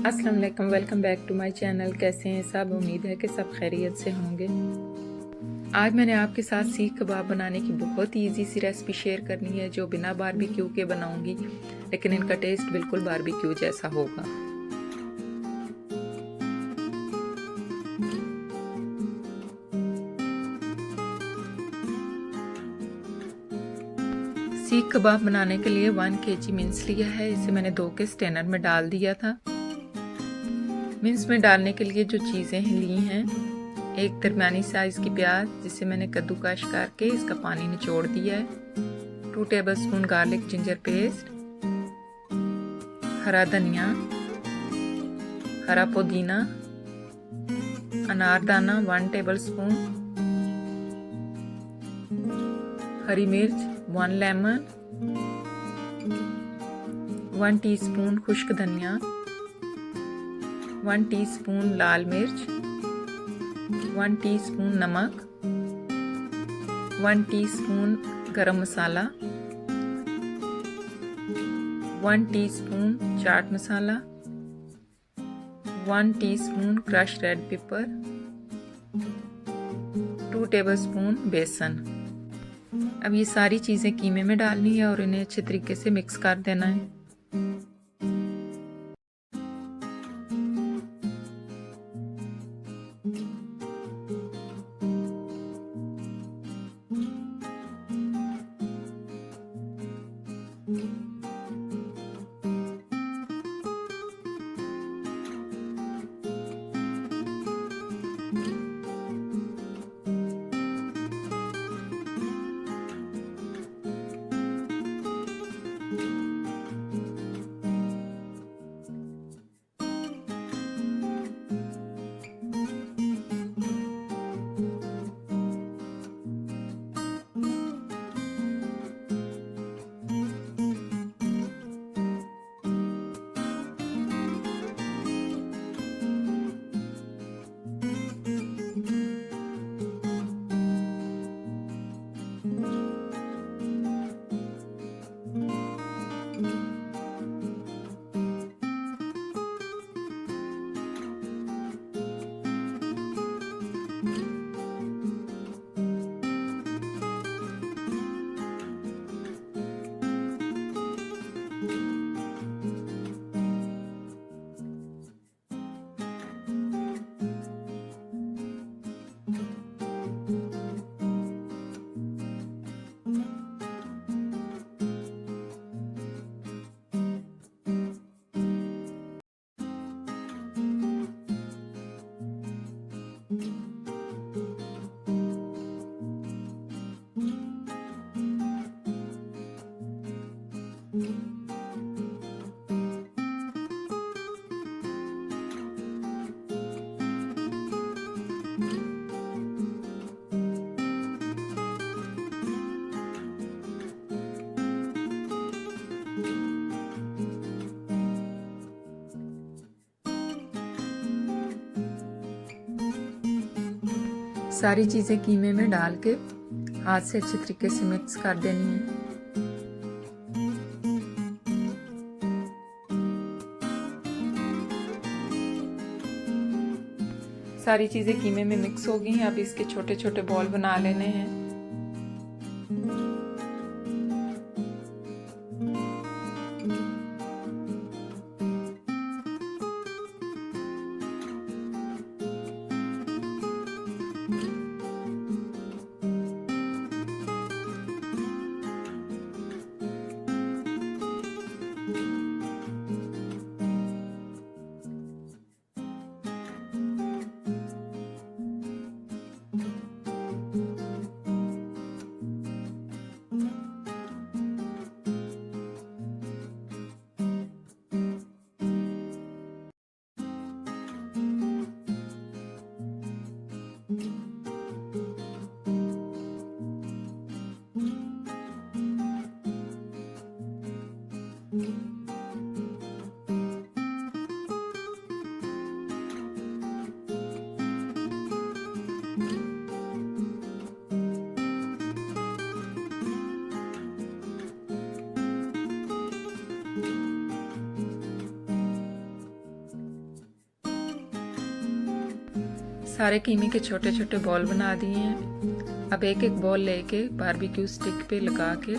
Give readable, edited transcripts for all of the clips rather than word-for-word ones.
अस्सलाम वालेकुम, welcome back to my channel. कैसे हैं सब? उम्मीद है कि सब खैरियत से होंगे। आज मैंने आपके साथ सीख कबाब बनाने की बहुत ही ईजी सी रेसिपी शेयर करनी है, जो बिना बारबेक्यू के बनाऊंगी, लेकिन इनका टेस्ट बिल्कुल बारबेक्यू जैसा होगा। सीख कबाब बनाने के लिए 1 kg मिन्स लिया है। इसे मैंने 2 के स्ट्रेनर में डाल दिया था। मिन्स में डालने के लिए जो चीज़ें ली हैं, एक दरमियानी साइज़ की प्याज जिसे मैंने कद्दूकश करके इसका पानी निचोड़ दिया है, 2 टेबलस्पून गार्लिक जिंजर पेस्ट, हरा धनिया, हरा पुदीना, अनारदाना 1 टेबलस्पून, हरी मिर्च 1 लेमन, 1 टीस्पून खुश्क धनिया, 1 टीस्पून लाल मिर्च, 1 टीस्पून नमक, 1 टीस्पून गरम मसाला, 1 teaspoon chaat masala, 1 teaspoon crush red pepper, 2 tablespoon बेसन। अब ये सारी चीज़ें कीमे में डालनी है और इन्हें अच्छे तरीके से मिक्स कर देना है। सारी चीज़ें कीमे में डाल के हाथ से अच्छे तरीके से मिक्स कर देनी है। सारी चीज़ें कीमे में मिक्स हो गई हैं। अब इसके छोटे छोटे बॉल बना लेने हैं। सारे कीमे के छोटे छोटे बॉल बना दिए हैं। अब एक एक बॉल लेके बारबेक्यू स्टिक पे लगा के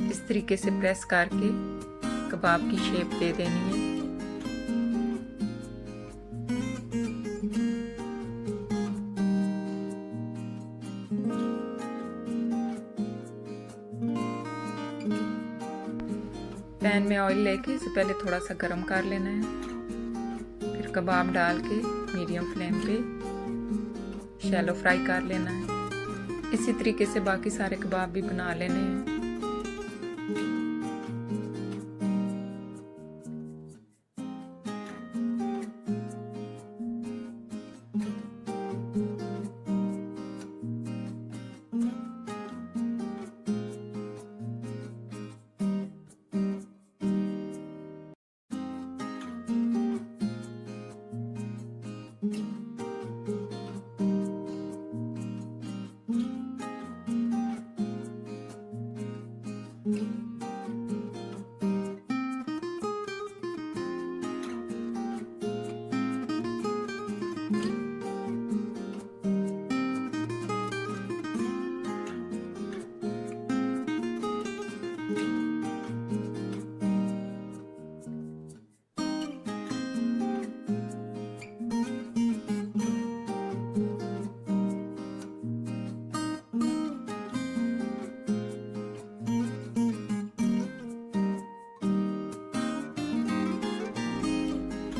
इस तरीके से प्रेस करके कबाब की शेप दे देनी है। पैन में ऑयल लेके इसे पहले थोड़ा सा गर्म कर लेना है, फिर कबाब डाल के मीडियम फ्लेम पे शैलो फ्राई कर लेना है। इसी तरीके से बाकी सारे कबाब भी बना लेने हैं।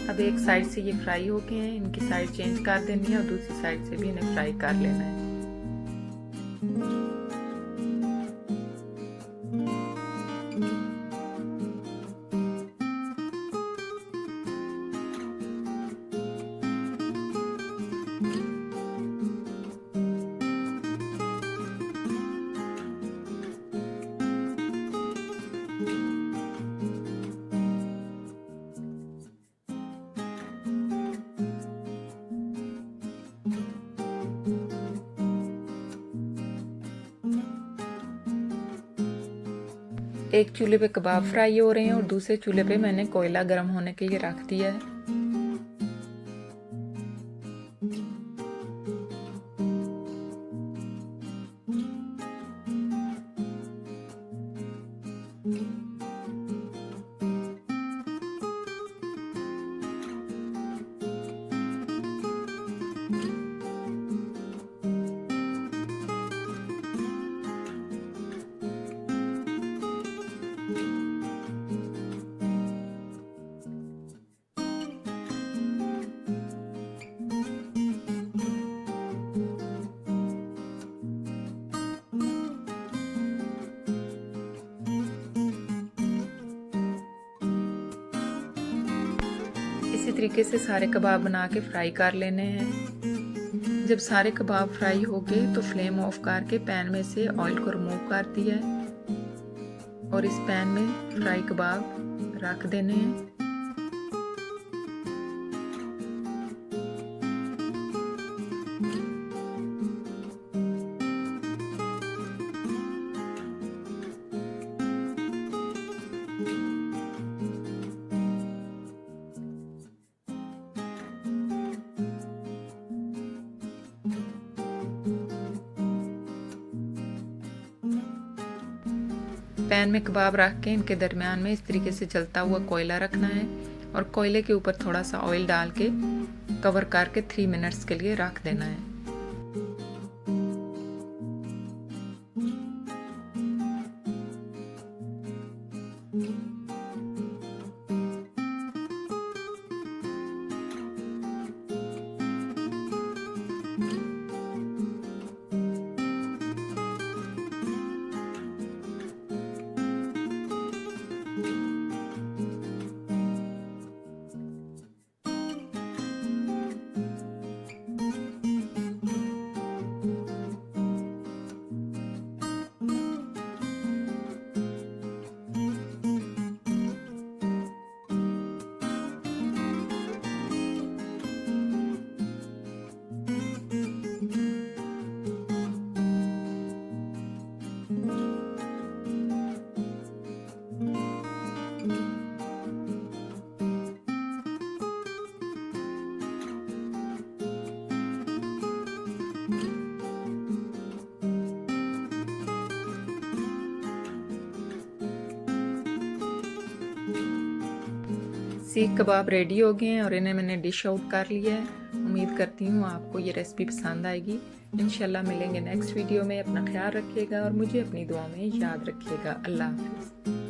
अब एक साइड से ये फ्राई हो गए हैं, इनकी साइड चेंज कर देनी है और दूसरी साइड से भी इन्हें फ्राई कर लेना है। एक चूल्हे पे कबाब फ्राई हो रहे हैं और दूसरे चूल्हे पे मैंने कोयला गर्म होने के लिए रख दिया है। इसी तरीके से सारे कबाब बना के फ्राई कर लेने हैं। जब सारे कबाब फ्राई हो गए तो फ्लेम ऑफ करके पैन में से ऑयल को रिमूव कर दिया है और इस पैन में फ्राई कबाब रख देने हैं। पैन में कबाब रख के इनके दरमियान में इस तरीके से जलता हुआ कोयला रखना है और कोयले के ऊपर थोड़ा सा ऑयल डाल के कवर करके 3 मिनट्स के लिए रख देना है। सीख कबाब रेडी हो गए हैं और इन्हें मैंने डिश आउट कर लिया है। उम्मीद करती हूँ आपको ये रेसिपी पसंद आएगी। इंशाल्लाह मिलेंगे नेक्स्ट वीडियो में। अपना ख्याल रखिएगा और मुझे अपनी दुआ में याद रखिएगा। अल्लाह हाफ़िज़।